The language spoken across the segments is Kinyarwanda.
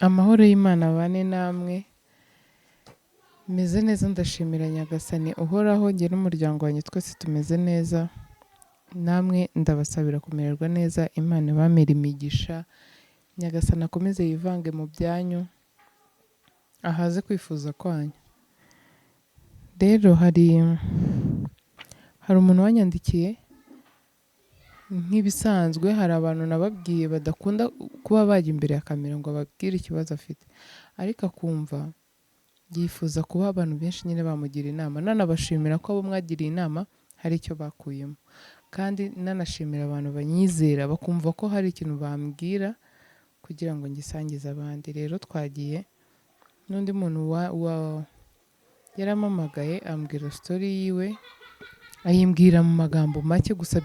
Amahoro y'Imana bane namwe, meze neza ndashimira Nyagasani uhoraho, njye n'umuryango wanjye twese tumeze neza, namwe ndabasabira kumererwa neza, Imana ibamere imigisha, Nyagasani akomeze yivange mu byanyu, ahaze kwifuza kwanyu. Rero hari umuntu wanyandikiye, nk'ibisanzwe hari abantu nababwiye badakunda kuba bajya imbere ya kamera ngo babwire ikibazo afite, ariko akumva yifuza kuba abantu benshi nyine bamugira inama. Nanabashimira ko abo mwagiriye inama hari icyo bakuyemo, kandi nanashimira abantu banyizera bakumva ko hari ikintu bambwira kugira ngo ngisangize abandi. Rero twagiye n'undi muntu yaramamagaye ambwira story yiwe, ayimbwira mu magambo make gusa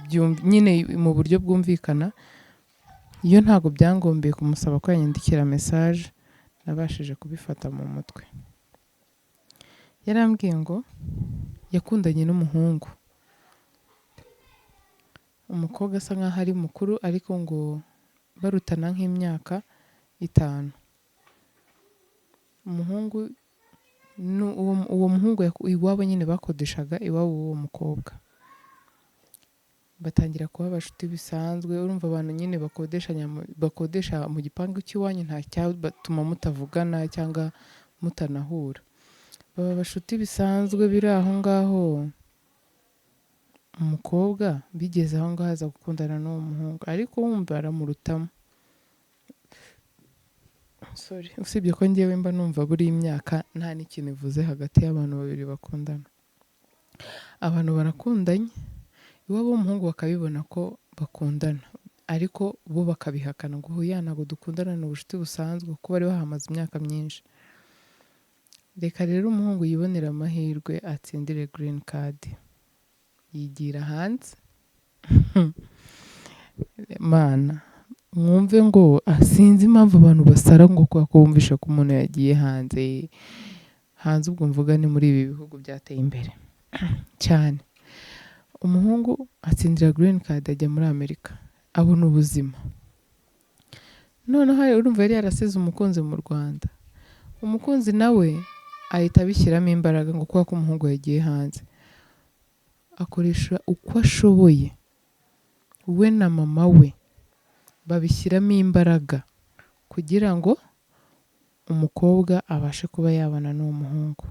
nyine mu buryo bwumvikana. Iyo ntago byangombeye kumusaba ko yanyandikira message, nabashije kubifata mu mutwe. Yarambwiye ngo yakundanye n'umuhungu, umukobwa asa nkaho ari mukuru ariko ngo barutana nk'imyaka 5. Umuhungu uwo muhungu iwabo nyine bakodeshaga iwabo uwo mukobwa, batangira kuba abashuti bisanzwe. Urumva abantu nyine bakodesha mu gipangu cy'iwanyu nta cyatuma mutavugana cyangwa mutanahura, baba abashuti bisanzwe biri aho ngaho. Umukobwa bigeze aho ngaho aza gukundana n'uwo muhungu, ariko wumva aramurutamo. Usibye ko njyewe mba numva buri imyaka nta n'ikintu ivuze hagati y'abantu babiri bakundana. Abantu barakundanye, iwabo w'umuhungu bakabibona ko bakundana, ariko bo bakabihakana ngo oya ntabwo dukundana, ni ubucuti busanzwe kuko bari bahamaze imyaka myinshi. Reka rero umuhungu yibonera amahirwe atsindire green card, yigira hanze. Mana mwumve ngo sinzi impamvu abantu basara ngo kwa kumvisha ko umuntu yagiye hanze. Ubwo mvuga ni muri ibi bihugu byateye imbere cyane. Umuhungu atsindira green card ajya muri Amerika, abona ubuzima. Noneho urumva yari yarasize umukunzi mu Rwanda, umukunzi nawe ahita abishyiramo imbaraga ngo kuko umuhungu yagiye hanze, akoresha uko ashoboye, we na mama we babishyiramo imbaraga kugira ngo umukobwa abashe kuba yabana n'uwo muhungu.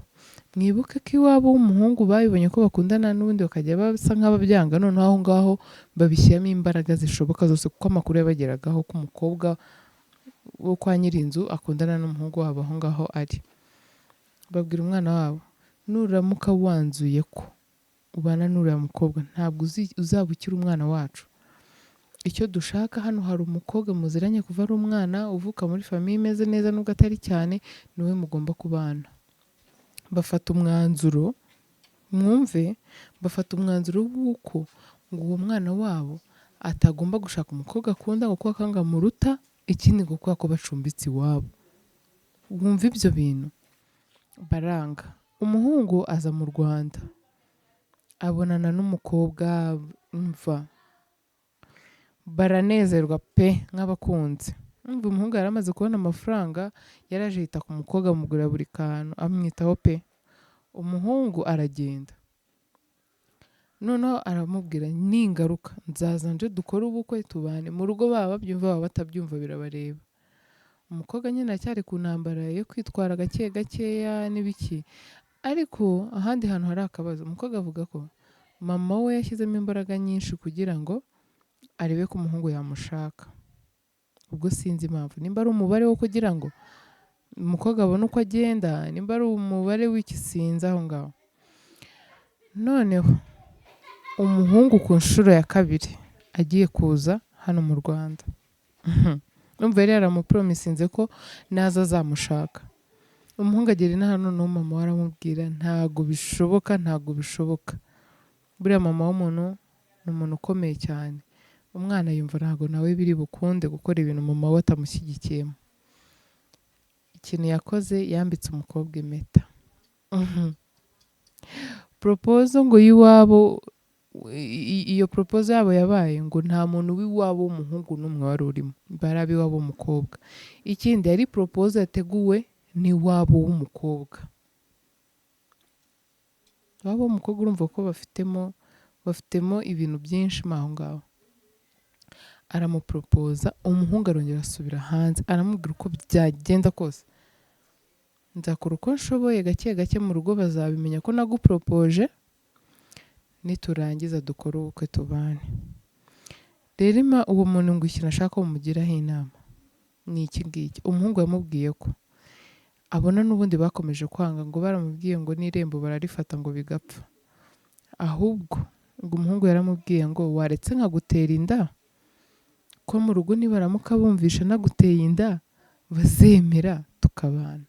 Mwibuke ko iwabo w'umuhungu babibonye ko bakundana n'ubundi bakajya basa nk'ababyanga, noneho aho ngaho babishyiramo imbaraga zishoboka zose, kuko amakuru yabageragaho ko umukobwa wo kwa nyirinzu akundana n'umuhungu wabo aho ngaho ari. Babwira umwana wabo, nuramuka wanzuye ko ubana n'uriya mukobwa ntabwo uzaba ukiri umwana wacu. Icyo dushaka hano, hari umukobwa muziranye kuva ari umwana, uvuka muri famiye imeze neza nubwo atari cyane, niwe mugomba kubana. Bafata umwanzuro, mwumve, bafata umwanzuro w'uko ngo uwo mwana wabo atagomba gushaka umukobwa akunda ngo kuko akanga muruta, ikindi ngo kuko ko bacumbitse iwabo. Wumva ibyo bintu baranga. Umuhungu aza mu Rwanda abonana n'umukobwa, mva baranezerwa pe nk'abakunzi. Umuhungu yari amaze kubona amafaranga, yaraje yita ku mukobwa amugurira buri kantu, amwitaho pe. Umuhungu aragenda, noneho aramubwira ningaruka nzaza nje dukore ubukwe tubane. Mu rugo baba babyumva baba batabyumva birabareba. Umukobwa nyine acyari ku ntambara yo kwitwara gake gakeya n'ibiki, ariko ahandi hantu hari akabazo. Umukobwa avuga ko mama we yashyizemo imbaraga nyinshi kugira ngo arebe ko umuhungu yamushaka. Ubwo sinzi impamvu, nimba ari umubare wo kugira ngo umukobwa abone uko agenda, nimba ari umubare w'ikisinzi aho ngaho. Noneho umuhungu ku nshuro ya 2 agiye kuza hano mu Rwanda, numva yari yaramupromisinze ko naza azamushaka. Umuhungu agera ino hano, mama aramubwira ntago bishoboka. Buriya mama w'umuntu ni umuntu ukomeye cyane. Umwana yumva ntago nawe biri bukunde gukora ibintu mama we atamushyigikiyemo. Ikintu yakoze, yambitse umukobwa impeta. Proposal ngo y'iwabo iyo propose yabo yabaye ngo nta muntu w'iwabo w'umuhungu n'umwe wari urimo, bari ab'iwabo w'umukobwa. Ikindi yari propose yateguwe n'iwabo w'umukobwa. Iwabo w'umukobwa urumva ko bafitemo ibintu byinshi aho ngaho. Aramupropoza, umuhungu arongera asubira hanze aramubwira uko byagenda kose nzakora uko nshoboye, gake gake mu rugo bazabimenya ko nagupropoje, niturangiza dukora ubukwe tubane. Rero uwo muntu ngo ikintu ashaka kumugiraho inama ni iki ngiki. Umuhungu yamubwiye ko abona n'ubundi bakomeje kwanga, ngo baramubwiye ngo n'irembo bararifata ngo bigapfa. Ahubwo ngo umuhungu yaramubwiye ngo waretse nkagutera inda, ko mu rugo nibaramuka bumvisha naguteye inda bazemera tukabana.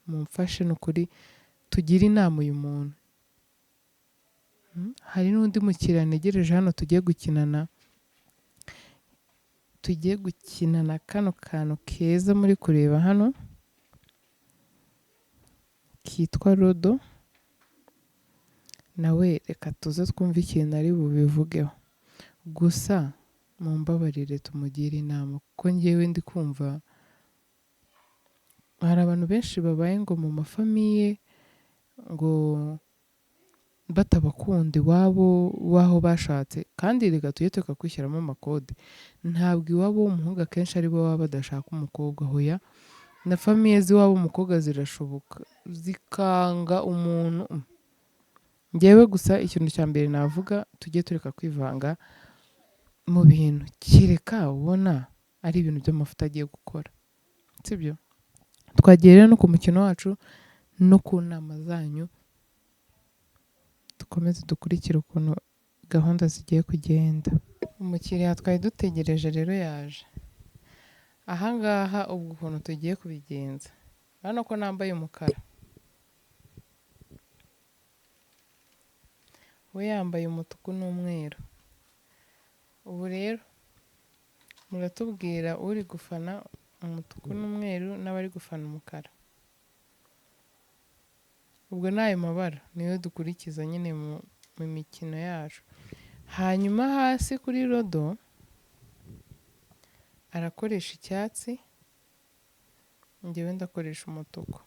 Mumfashe n'ukuri tugire inama uyu muntu. Hari n'undi mukiriya ntegereje hano tugiye gukinana kano kantu keza muri kureba hano kitwa Rodo. Nawe reka tuze twumve ikintu ari bubivugeho, gusa mumbabarire tumugire inama, kuko njyewe ndi kumva hari abantu benshi babaye ngo mu mafamiye ngo batabakunda iwabo w'aho bashatse, kandi reka tujye tukakwishyiramo amakode. Ntabwo iwabo w'umuhungu akenshi ari bo baba badashaka umukobwa, hoya na famiye z'iwabo w'umukobwa zirashoboka zikanga umuntu. Njyewe gusa ikintu cya mbere navuga, tujye tureka kwivanga mu bintu kireka ubona ari ibintu by'amafuta agiye gukora, sibyo? Twagiye rero no ku mukino wacu no ku nama zanyu, dukomeze dukurikire ukuntu gahunda zigiye kugenda. Umukiriya twari dutegereje rero yaje. Ahangaha ubwo ukuntu tugiye kubigenza, urabona ko nambaye umukara, we yambaye umutuku n'umweru. Ubu rero muratubwira uri gufana umutuku n'umweru n'abari gufana umukara. Ubwo n'ayo mabara niyo dukurikiza nyine mu mikino yacu. Hanyuma hasi kuri Rodo arakoresha icyatsi, njyewe ndakoresha umutuku.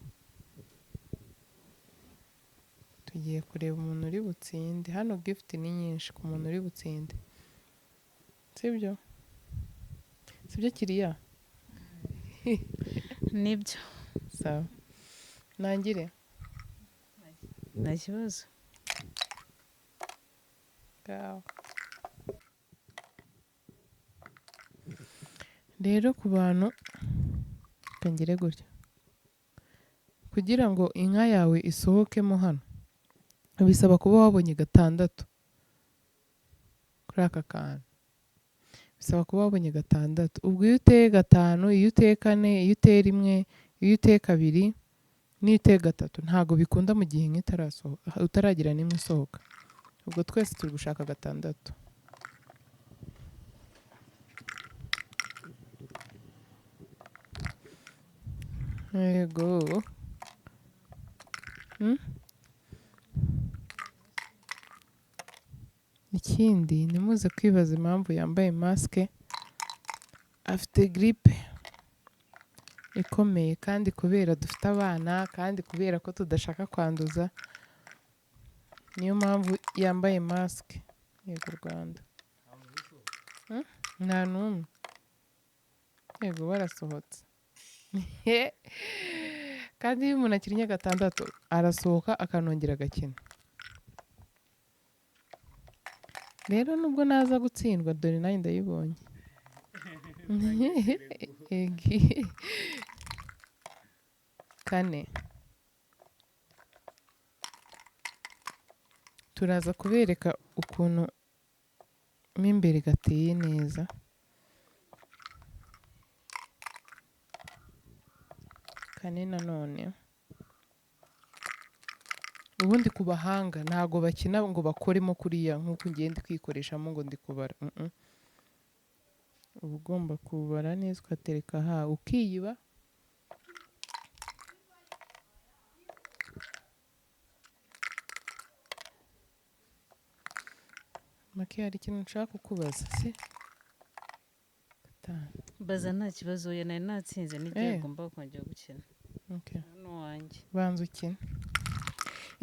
Tugiye kureba umuntu uri butsinde. Hano gift ni nyinshi ku muntu uri butsinde, sibyo? Sibyo kiriya? Nibyo. Sawa, nangire? Nta kibazo. Rero ku bantu kangire gutya, kugira ngo inka yawe isohokemo hano bisaba kuba wabonye 6 kuri aka kantu. Bisaba kuba wabonye 6. Ubwo iyo uteye 5, iyo uteye 4, iyo uteye 1, iyo uteye 2 n'iyo uteye 3 ntago bikunda mu gihe inka utaragira n'imwe isohoka. Ubwo twese turi gushaka 6. Yego. Ikindi nimuze kwibaza impamvu yambaye maske. Afite grippe ikomeye, kandi kubera dufite abana, kandi kubera ko tudashaka kwanduza, niyo mpamvu yambaye maske. Yego Rwanda. Nta n'umwe. Yego barasohotse. Kandi iyo umuntu akirinya 6 arasohoka akanongera agakina. Rero nubwo naza gutsindwa, dore nanjye ndayibonye. Kane. Turaza kubereka ukuntu mo imbere gateye neza. Kane nanone. Ubundi ku bahanga ntago bakina ngo bakoremo kuriya nk'uko ngende kwikoreshamo ngo ndi kubara. Uba ugomba kubara neza ukatereka aha ukiyiba. Make hari ikintu nshaka kukubaza si gatanu baza nta kibazo oya nari natsinze n'igihe ugomba kongera gukina. Okay. Hano wanjye. Banza ukina.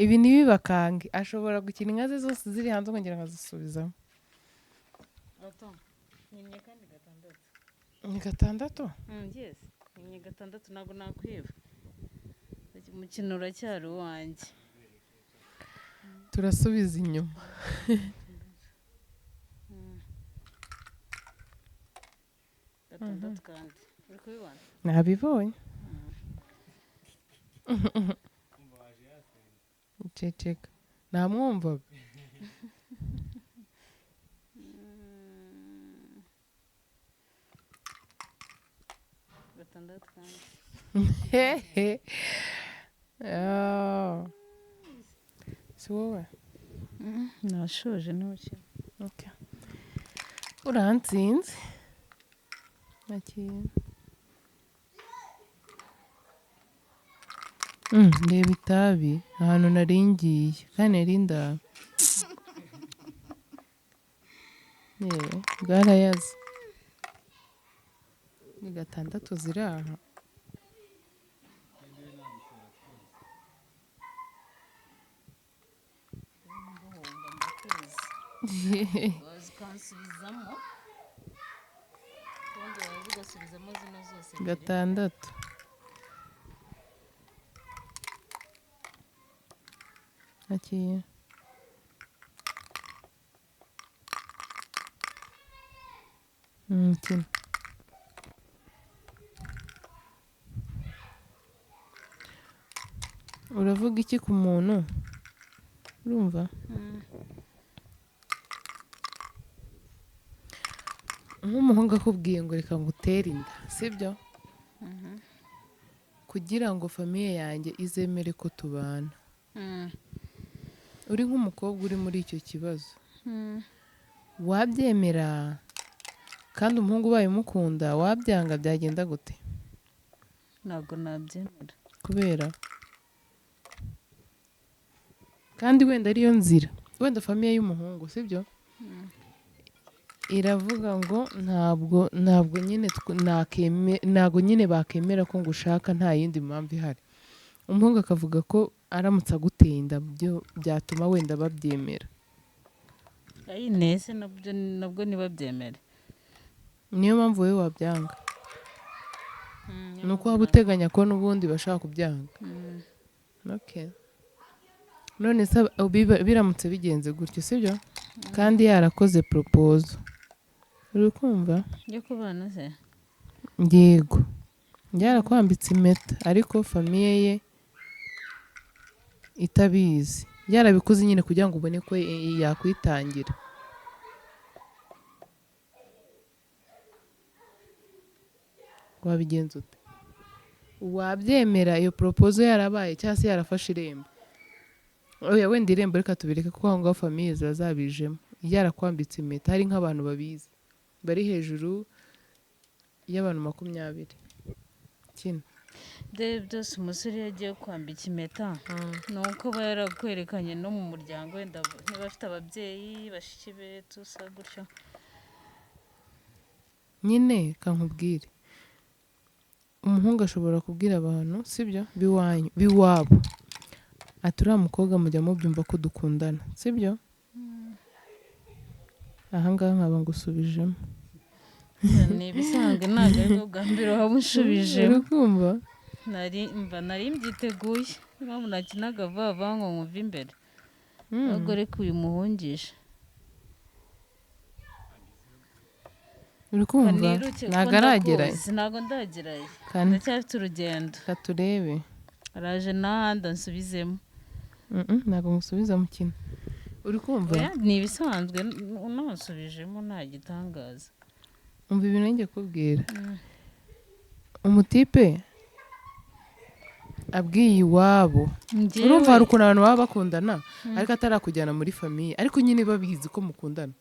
Ibi ntibibakange ashobora gukina inka ze zose ziri hanze ukongera nkazisubizamo. Nimye kandi gatandatu. Ni gatandatu? Yes. Nimye gatandatu ntabwo nakwiba. Umukino uracyari uwanjye. Turasubiza inyuma. Gatandatu kandi. Uri kubibona? Nabibonye. Ceceka. Namwumvaga. Gatandatu kandi. Si wowe? Nashoje n'ukina. Okay. Urantsinze. Nakiye. Ndeba itabi ahantu nari ngiye kandi nari Inda. Bwarayaze. Ni gatandatu ziri aha. Zikansubizamo. Kandi wazigasubizamo zino zose. Gatandatu. Nakiye. Kino. Uravuga iki ku muntu? Urumva? Nk'umuhungu akubwiye ngo reka ngutere inda, sibyo? Kugira ngo famiye yanjye izemere ko tubana. Uri nk'umukobwa uri muri icyo kibazo. Wabyemera kandi umuhungu ubaye umukunda wabyanga byagenda gute? Ntabwo nabyemera. Kubera kandi wenda ariyo nzira. Wenda famiye y'umuhungu, sibyo? Iravuga ngo ntabwo nyine bakemera ko ngushaka nta yindi mpamvu ihari. Umuhungu akavuga ko aramutse aguteye inda byo byatuma wenda babyemera. Nese nabwo ntibabyemere. Niyo mpamvu wowe wabyanga. Nuko waba uteganya ko n'ubundi bashaka kubyanga. Okay. None se biramutse bigenze gutyo, sibyo? Kandi yarakoze propose. Uri kumva? Yo kubana se? Yego. Yarakwambitse impeta ariko famiye ye itabizi. Yarabikoze nyine kugira ngo ubone ko yakwitangira. Wabigenza ute? Wabyemera iyo propose yarabaye cyangwa se yarafashe irembo? Oya wenda irembo reka tubireke kuko aho ngaho famiye ziba zabijemo. Yarakwambitse impeta hari nk'abantu babizi. Bari hejuru y'abantu 20. Kino. Byose umusore yagiye kwambika impeta. Nuko aba yarakwerekanye no mu muryango wenda niba afite ababyeyi bashiki be tusa gutyo. Nyine kankubwire. Umuhungu ashobora kubwira abantu, sibyo? Biwabo. Ati uriya mukobwa mujya mubyumva ko dukundana, sibyo? Ahangaha nkaba ngusubijemo. Ni ibisanzwe ntabwo ari bwa mbere wamushubijemo. Uri kumva? Nari mbyiteguye. Mpamvu nakinaga vuba ngo nkumve imbere. Ahubwo reka uyu muhungisha. Uri kumva? Ntabwo aragerayo. Ntabwo ndagerayo. Ndacyafite urugendo. Katurebe. Araje n'ahandi ansubizemo. Ntabwo ngusubiza mu kintu. Uri kumva? Ni ibisanzwe unasubijemo nta gitangaza. Umva ibintu ngiye kubwira. Umutipe abwiye iwabo. Urumva hari ukuntu abantu baba bakundana ariko atarakujyana muri famiye ariko nyine babizi ko mukundana.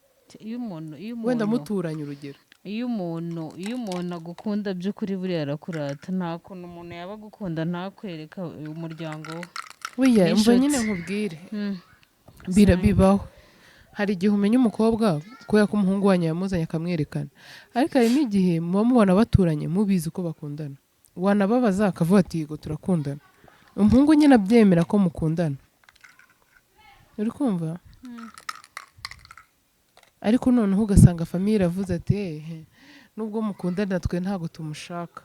Wenda muturanye urugero. Iyo umuntu agukunda by'ukuri buriya arakurata. Nta kuntu umuntu yaba agukunda ntakwereka umuryango we. Wiya umva nyine nkubwire. Bibaho. hari igihe umenya umukobwa kubera ko umuhungu wanyu yamuzanye akamwerekana, ariko hari n'igihe muba mubona baturanye mubizi ko bakundana, wanababaza akavuga ati yego turakundana, umuhungu nyine abyemera ko mukundana, uri kumva? Ariko noneho ugasanga famiye iravuze ati nubwo mukundana twe ntabwo tumushaka.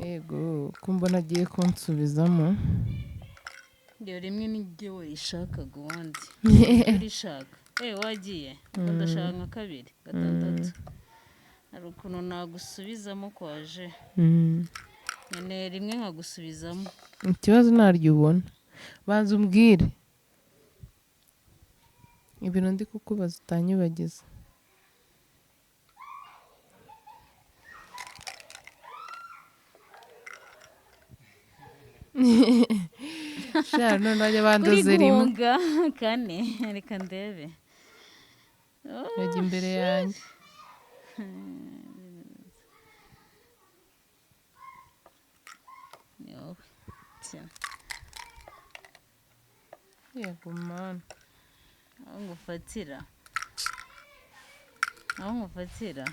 Yego kumbona agiye kunsubizamo. Iyo rimwe n'igihe wayishakaga ubundi urishaka wagiye ngo ndashaka nka 2 gatandatu, hari ukuntu nagusubizamo kwaje nyine rimwe nkagusubizamo. Ikibazo ntaryo ubona, banza umbwire ibintu ndi kukubaza utanyibagiza. Sha none ajya bandoze rimwe 4 reka ndebe yajya imbere yanjye. Yego mana aho ngufatira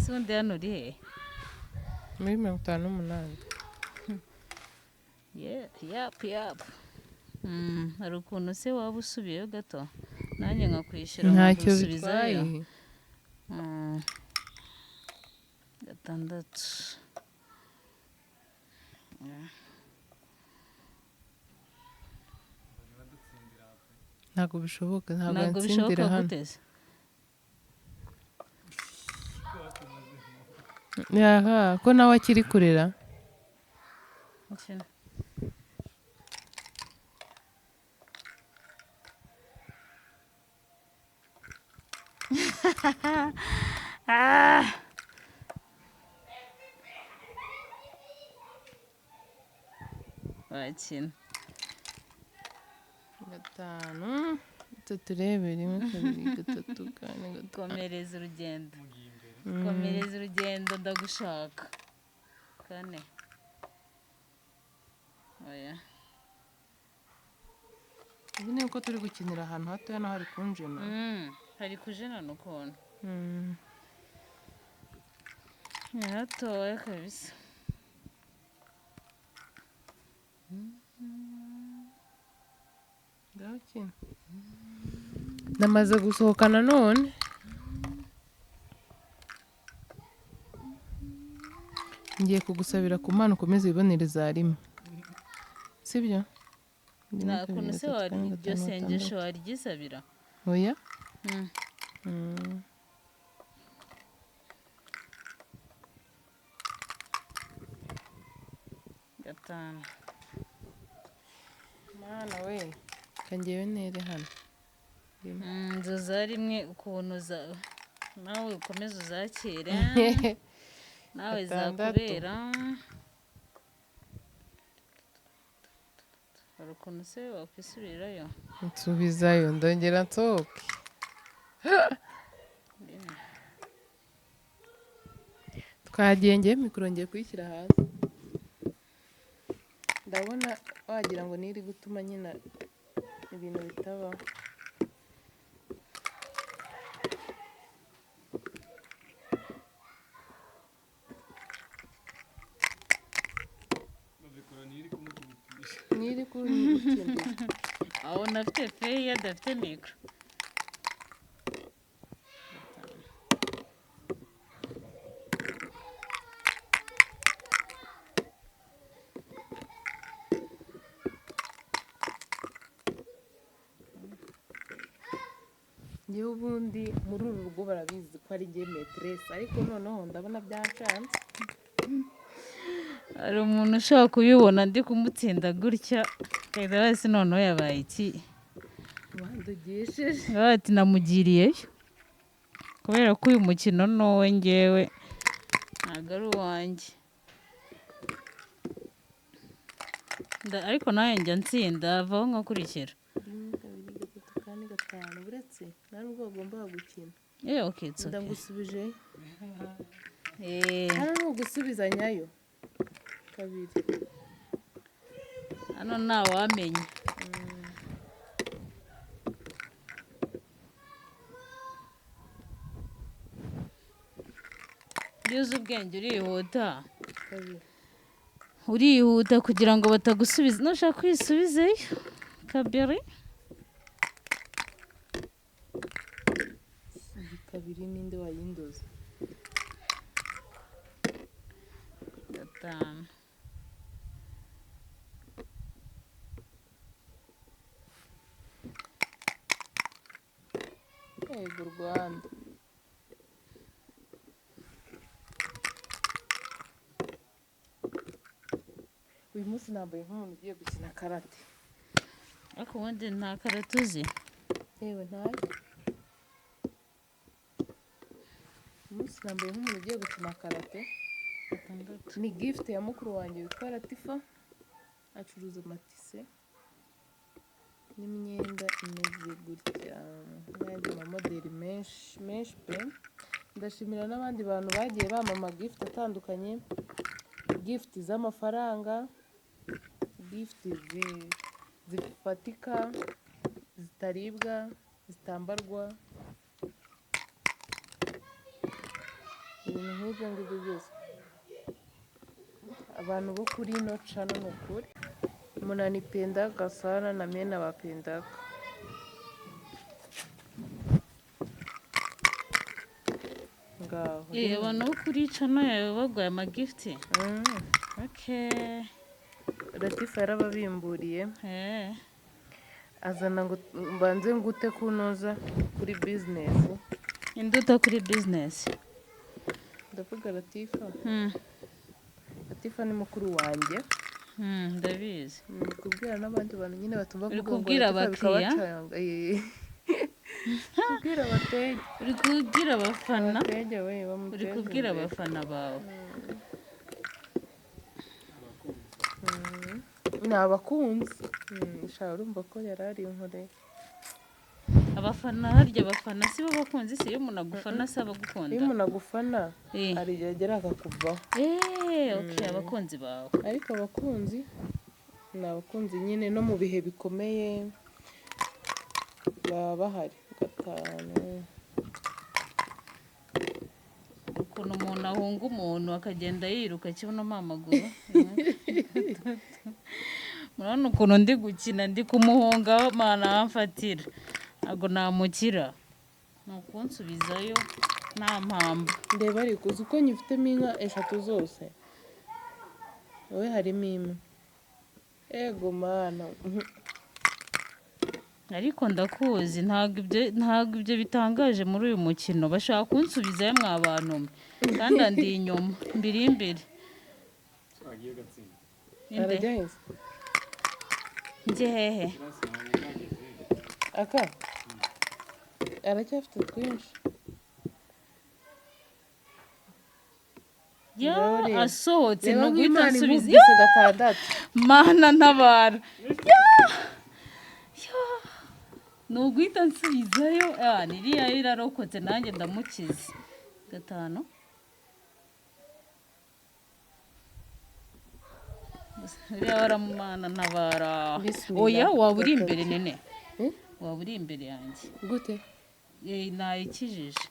si undi hano uri hehe? muri 58. Yapu. Hari ukuntu se waba usubiyeyo gato nanjye nkakwishyura ntacyo nkagusubizayo. bitwaye. 6 ntabwo bishoboka, ntabwo ntabwo yansindira bishoboka hano. guteze. Yaha ko nawe akiri kurera. Wakina 5 turebe 1 2 3 4 5. komereza urugendo ndagushaka 4 oya Ibi ni uko turi gukinira ahantu hatoya naho hari kunjena. hari kujena n'ukuntu ni hatoya kabisa. Ndakina namaze gusohokana none. Ngiye kugusabira ku Mana ukomeze ibonere za rimwe, sibyo? nta kuntu se wari iryo sengesho warigisabira? Oya. 5 Mana we kangewe nere hano. Nzoza rimwe ukuntu nawe ukomeze uzakire nawe zakubera. hari ukuntu se wakwisubirayo? Nsubizayo ndongera nsohoke. Twagiye ngiye mikoro ngiye kuyishyira hasi, ndabona wagira ngo niri gutuma nyina ibintu bitabaho. Niri kurukinda aho nafite feyi adafite mikoro. ngewe ubundi muri uru rugo barabizi ko ari ngewe meteresi, ariko noneho ndabona byacanze. hari umuntu ushobora kubibona ndi kumutsinda gutya akahita wese noneho yabaye iki bandugisheje. ati namugiriyeyo kubera ko uyu mukino ni uwe ngewe ntabwo ari uwanjye. ariko nawe njya nsinda avaho nkakurikira. 1 2 3 4 5 uretse nta nubwo bagomba gukina. Okay, it's okay. Ndagusubije hano ni ugusubizanyayo 2. hano ntawamenya. uzi ubwenge urihuta kugira ngo batagusubiza nushaka kwisubizeyo kabiri ninde wayindoza 5 yego Rwanda uyu munsi nambaye nk'umuntu ugiye gukina karate ariko ubundi nta karate uzi yewe ntayo uyu munsi nambaye nk'umuntu ugiye gukina karate ni gift ya mukuru wanjye witwa Latifa acuruza amatise n'imyenda imeze gutya n'ayandi mamodeli menshi pe ndashimira n'abandi bantu bagiye bampa amagift atandukanye gift z'amafaranga gift zifatika zitaribwa zitambarwa ibintu nk'ibyo ngibyo byose abantu bo kuri ino channel ni ukuri munanipendaka sana na mimi nawapendaka ngaho abantu bo kuri channel yawe baguye amagifti okay Latifa yarababimburiye azana ngo mbanze ngute kunoza kuri business induta kuri business ndavuga Latifa Latifa ni mukuru wanjye ndabizi kubwira n'abandi bantu nyine batumva kuvuga ngo kubwira abakiriya kubwira abatege uri kubwira abafana uri kubwira abafana bawe ni abakunzi nshaka urumva ko yari ari inkore abafana harya abafana si bo bakunzi si iyo umuntu agufana si abagukunda iyo umuntu agufana hari igihe agera akakuvaho okay abakunzi bawe ariko abakunzi ni abakunzi nyine no mu bihe bikomeye baba bahari 5 ukuntu umuntu ahunga umuntu akagenda yiruka kibonamo amaguru murabona ukuntu ndi gukina ndi kumuhunga mana amfatira ntabwo namukira ni ukunsubizayo nta mpamvu ndeba ariko uzi uko nyifitemo inka 3 zose wowe harimo imwe ego mana ariko ndakuzi ntabwo ibyo bitangaje muri uyu mukino bashaka kunsubizayo mwa bantu kandi andi inyuma mbiri imbere arajyaheze njye hehe aka aracyafite twinshi asohotse n'uguhita nsubiza 6 mana ntabara n'uguhita nsubizayo niriya irarokotse nanjye ndamukize 5 uriya waramana ntabara oya waba uri imbere nene waba uri imbere yanjye gute nayikijije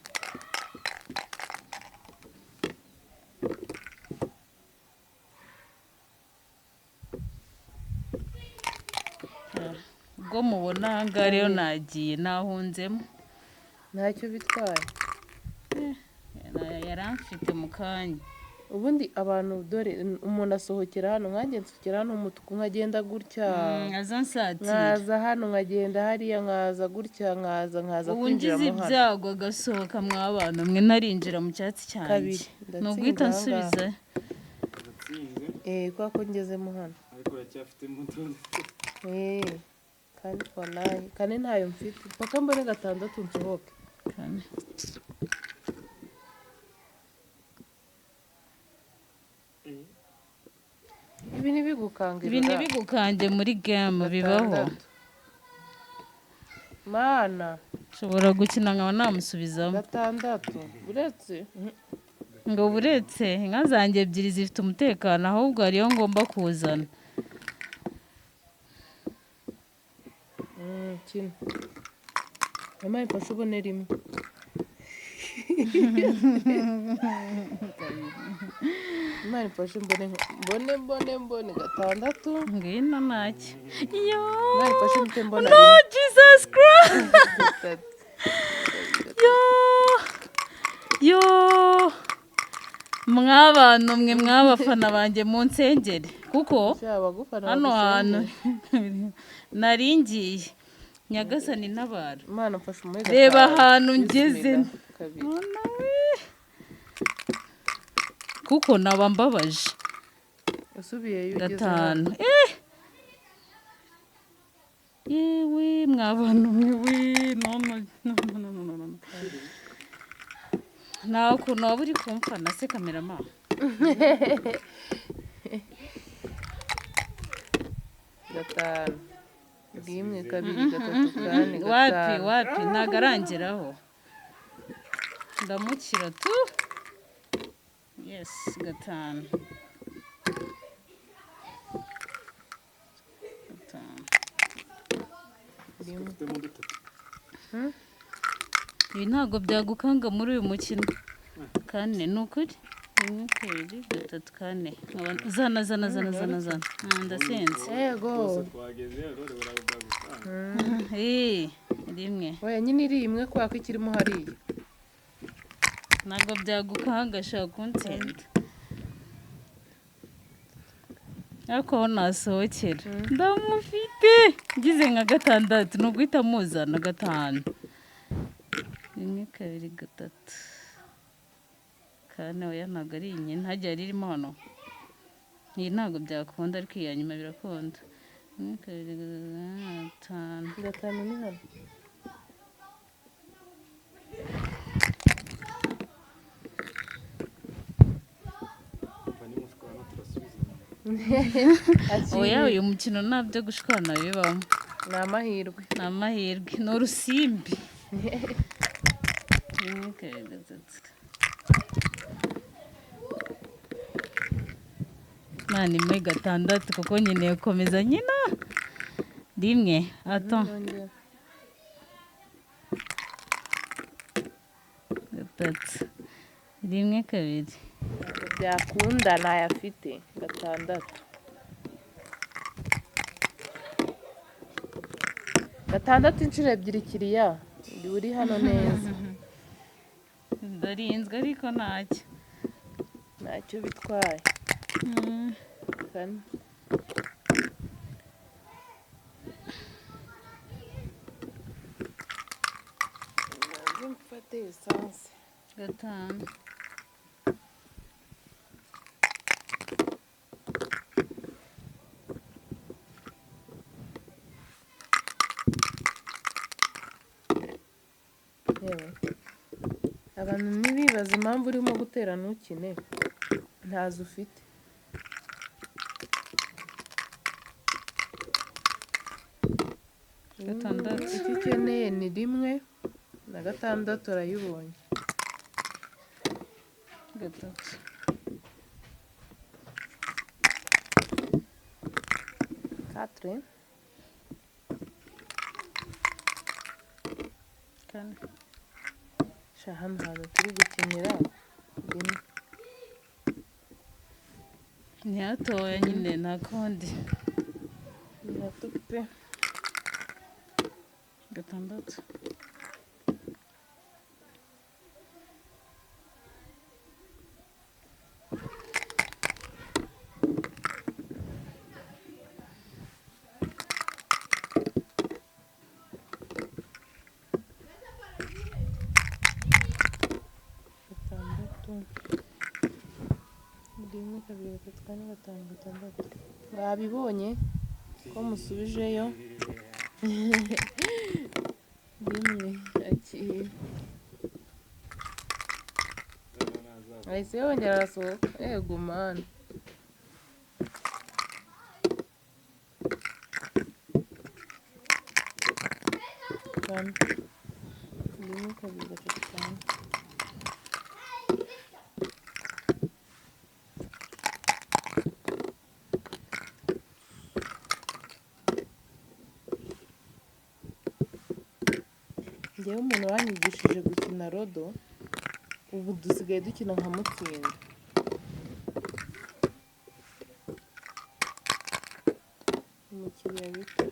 ubwo mubona ahangaha rero nagiye nahunzemo ntacyo bitwaye yaramfite mu kanya ubundi abantu dore umuntu asohokera hano nkanjye nsohokera hano umutuku nkagenda gutya nkaza hano nkagenda hariya nkaza gutya nkaza kwinjira ubu ngize ibyago agasohoka mw'abantu mwe narinjira mu cyatsi cyanjye ni uguhita nsubiza kwa ko ngezemo hano ariko uracyafitemo utundi kandi twanaye kandi ntayo mfite paka mbone 6 nsohoke ibi ntibigukange muri game bibaho mana nshobora gukina nkaba namusubizamo 6 uretse ngo buretse inka zanjye 2 zifite umutekano ahubwo hariyo ngomba kuzana kino mama ifashe ubone rimwe Imana ifashe mbone gatandatu. Ngwino ntacyo. Imana ifashe mpite mbona No, rimwe. Jesus Christ. Gatatu. Yo mwabantu mwe mwabafana banjye mu nsengeri kuko Cyaba gufana hano hantu bagusengera. naringiye Nyagasani ntabara. Imana mfashe umwe Reba ahantu ngeze. kabiri. Mana we. Kuko naba mbabaje. Usubiyeyo ugeze Gatanu. Yewe mwabantu mwe no. Nta kuntu waba uri kumfana se kamerama. gatanu. Rimwe, kabiri, gatatu, kane, gatanu. Wapi ntago arangeraho. Ndamukira tu. Yes, gatanu. Ibi ntabwo byagukanga muri uyu mukino. Kane ni ukuri. 1 2 3 4 zana. Ndasenze. Yego. Rimwe. Oya nyine iri imwe kwa ko ikirimo hariya. Ntabwo byagukanga shaka kuntsinda. Ariko aho nasohokera ndamufite ngize nka gatandatu no guhita muzana gatanu. 1 2 3 kane oya ntabwo ari inye ntajya ririmo hano. Iyi ntabwo byakunda ariko iya nyuma birakunda. 1 2 5 Gatanu ni hano. Oya uyu mukino ntabyo gushwana bibamo. Ni amahirwe. Ni amahirwe. Ni urusimbi. Mwana imwe gatandatu kuko nkeneye gukomeza nyina. Rimwe. Attends. Gatatu. Rimwe kabiri. Byakunda ntayafite. Gatandatu. Gatandatu inshuro ebyiri kiriya. Ndi uri hano neza. Ndarinzwe ariko ntacyo. Ntacyo bitwaye. Kane. Mfate esanse. Gatanu. Abantu ntibibaza impamvu urimo gutera ntukine ntazo ufite. Gatandatu. Icyo ukeneye ni rimwe na gatandatu urayibonye. Gatatu. Katre. Kane. Hano hantu turi gukinira rimwe. Ni hatoya nyine nta kundi. Ni hato pe. Gatandatu. Rimwe, kabiri, gatatu, kane, gatanu, gatandatu. Babibonye ko musubijeyo. Rimwe akiri. Ahise yongera arasohoka. Yego mana. Kane. Rimwe, kabiri, gatatu, kane. Njyewe umuntu wanyigishije gukina rodo ubu dusigaye dukina nka mutsinda. Umukiriya bita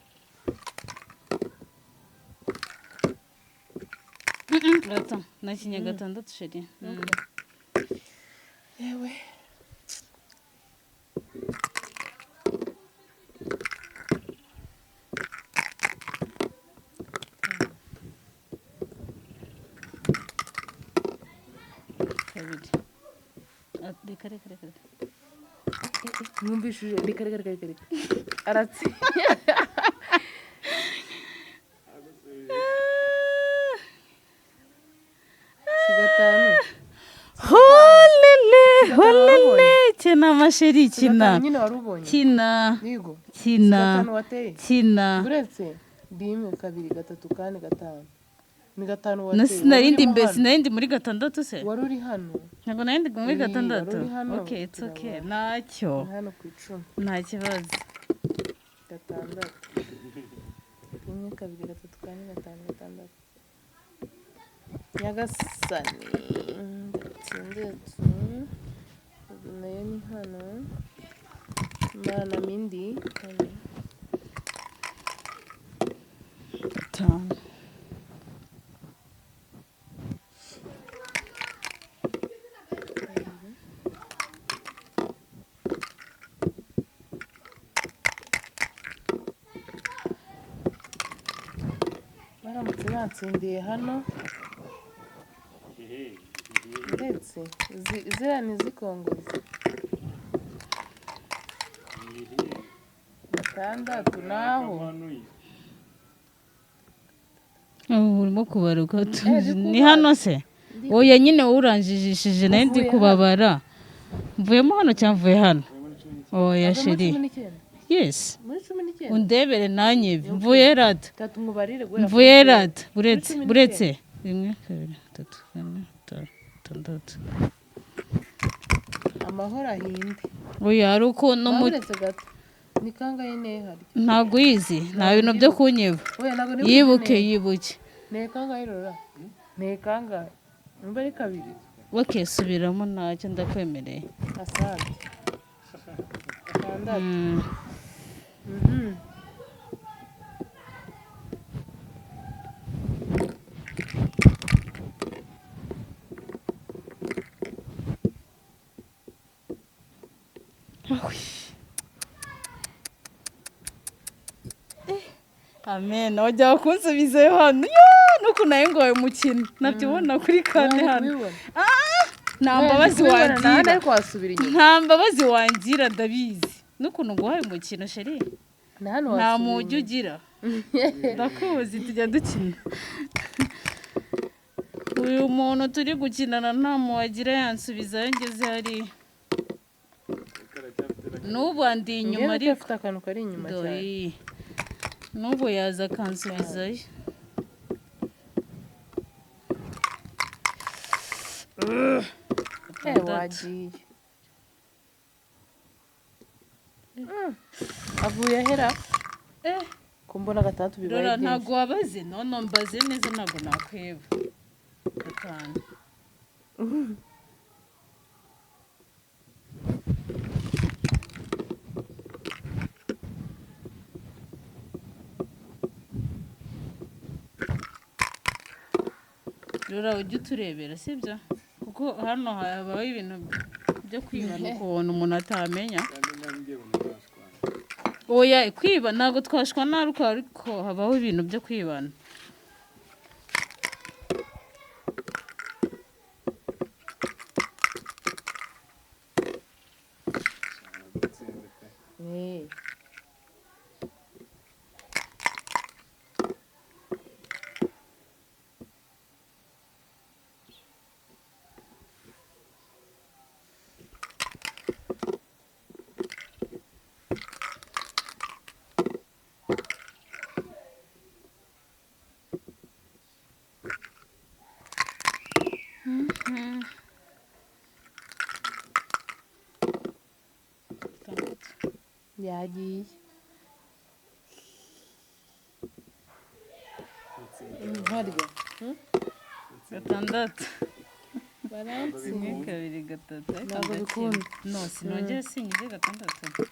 Rata nakinye gatandatu sheri. yewe Kabiri. Reka. mwumvishije reka aratsi gatanu holele kina masheri kina nyine warubonye kina gatanu wateye kina buretse 1 2 3 4 5 ni gatanu wateye sinarindi muri gatandatu se wari uri hano ntabwo narindi muri gatandatu wari uri hano, okay it's okay ntacyo hano ku icumi nta kibazo gatandatu 1 2 3 4 5 6 nyagasani gatandatu ubu nayo ni hano mbana mindi hano gatanu baramutse batsindiye hano ndetse ziriya ntizikongoze gatandatu naho urimo kubaruka ni hano se oya nyine uranjijishije nayo ndi kubabara mvuyemo hano cyangwa mvuye hano oya sheri yes undebere nanyive mvuye rada mvuye rada buretse 1 2 3 4 5 amahoro ahinde oya ari ukuntu ni kangahe hari ntabwo uyizi nta bintu byo kunyiba yibuke ni kangahe rora ni kangahe numva ari kabiri okay subiramo ntacyo ndakwemereye asante gatandatu amen wajya kunsubizayo hano nuko nayo ngoye umukino nabyibona kuri kane hano nta mbabazi wangira ndabizi n'ukuntu nguhaye umukino sheri nta mujyi ugira ndakuzi tujya dukina uyu muntu turi gukinana nta muwagira yansubizayo ngeze hariya n'ubu andi inyuma ariko afite akantu kari inyuma cyane n'ubu yaza akansubizayo wagiye avuye ahera ko mbona gatandatu bibaye byinshi ntabwo wabaze none mbaze neza ntabwo nakweba gatanu rora ujye uturebera sibyo kuko hano habaho ibintu byo kwibana ukuntu umuntu atamenya oya kwiba ntabwo twashwa naruko ariko habaho ibintu byo kwibana yagiye harya gatandatu rimwe kabiri gatatu ntabwo bikunda no sinongera singize gatandatu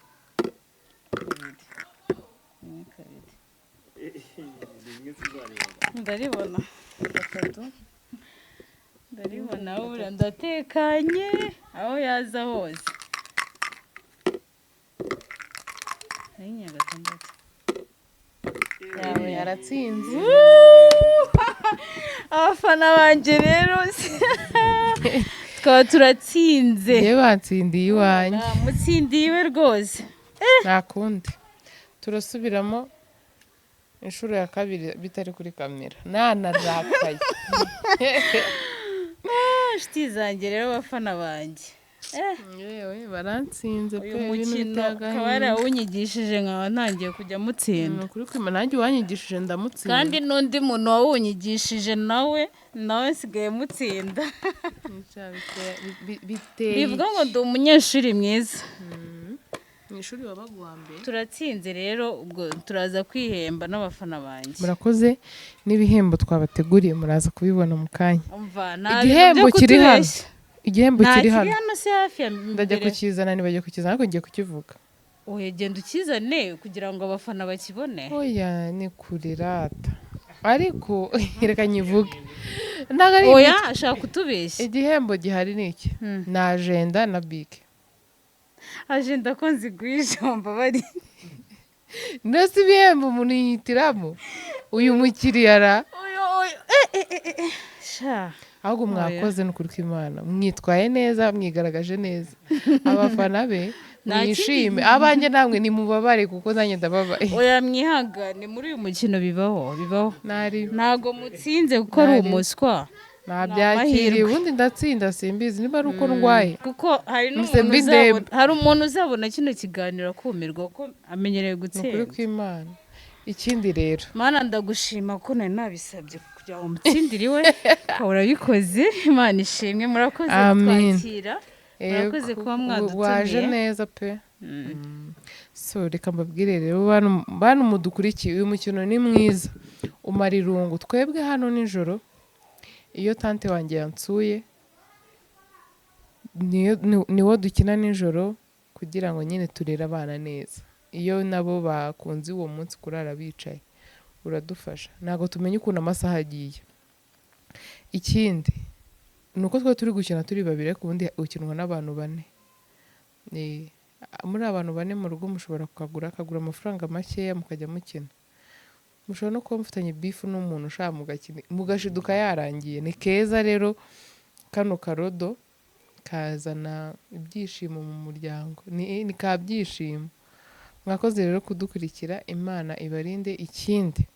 rimwe kabiri ndaribona gatatu ndaribona ubura ndatekanye aho yaza hose ayinya gatandatu yawe yaratsinze abafana banjye rero twaba turatsinze yewe batsindiye iwanjye mutsindiwe rwose nta kundi turasubiramo inshuro ya kabiri bitari kuri kamera nanarakaye inshuti zanjye rero abafana banjye yewe barantsinze pe uyu mukino ukaba yarawunyigishije nkaba ntangiye kujya mutsinda kuri kwima nanjye wanyigishije ndamutsinda kandi n'undi muntu wawunyigishije nawe nsigaye mutsinda bivuga ngo ndi umunyeshuri mwiza mu ishuri wabaga uwa mbere turatsinze rero ubwo turaza kwihemba n'abafana banjye murakoze n'ibihembo twabateguriye muraza kubibona mu kanya igihembo kiri hano igihembo kiri hano si hafi ya mbere ndajya kukizana nibagiye kukizana ariko ngiye kukivuga oya genda ukizane kugira ngo abafana bakibone oya ni kure rata ariko reka nyivuge oya ashaka kutubeshya igihembo gihari ni iki ni ajenda na bike ajenda ko nzigurisha mbabari ndetse ibihembo umuntu yihitiramo uyu mukiriya ra ahubwo mwakoze ni ukuri kw'Imana mwitwaye neza mwigaragaje neza abafana be mwishime abanjye namwe nimubabare kuko nanjye ndababaye oya mwihangane muri uyu mukino bibaho ntago mutsinze kuko ari umuswa nabyakiriye ubundi ndatsinda simbizi niba ari uko ndwaye kuko hari umuntu uzabona kino kiganiro akumirwa ko amenyereye gutsinda ni ukuri kw'Imana ikindi rero mana ndagushima ko nari nabisabye kugira ngo mutsindire iwe urabikoze Imana ishimwe murakoze twakira murakoze kuba mwadutumiye waje neza pe so reka mbabwire rero bantu mudukurikiye uyu mukino ni mwiza umara irungu twebwe hano nijoro iyo tante wanjye yansuye niwo dukina nijoro kugira ngo nyine turere abana neza iyo nabo bakunze uwo munsi kurara bicaye uradufasha ntabwo tumenye ukuntu amasaha agiye ikindi ni uko twe turi gukina turi babiri ariko ubundi ukinwa n'abantu bane muri abantu bane mu rugo mushobora akagura amafaranga makeya mukajya mukina mushobora no kuba mufitanye bifu n'umuntu ushaka mugashiduka yarangiye ni keza rero kano karodo kazana ibyishimo mu muryango ni ka byishimo mwakoze rero kudukurikira Imana ibarinde ikindi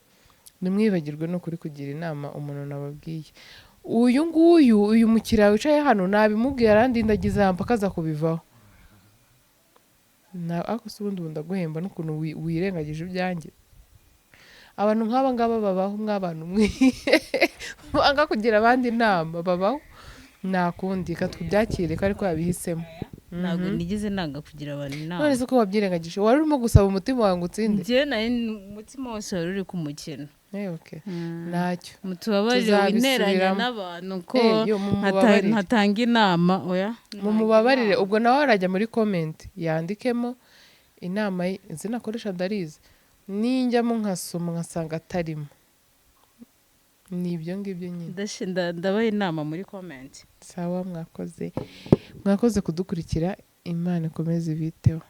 nimwibagirwe no kuri kugira inama umuntu nababwiye uyu mukiriya wicaye hano nabimubwiye arandi ndagize mpaka aza kubivaho ariko se ubundi ndaguhemba n'ukuntu wirengagije ibyanjye abantu nk'aba ngaba babaho nk'abantu banga kugira abandi inama babaho nakundi katubyakire ko ariko yabihisemo ntabwo nigeze nanga kugira abantu inama none se ko wabyirengagije wari urimo gusaba umutima wawe ngo utsinde njye nari umutima wose wari uri ku mukino ntacyo mutubabarire wineranya n'abantu ko ntatanga inama oya mumubabarire ubwo nawe arajya muri komenti yandikemo inama izina akoresha ndarizi ninjyamo nkasoma nkasanga atarimo ni ibyo ngibyo nyine ndabaha inama muri komenti sawa mwakoze kudukurikira Imana ikomeze ibiteho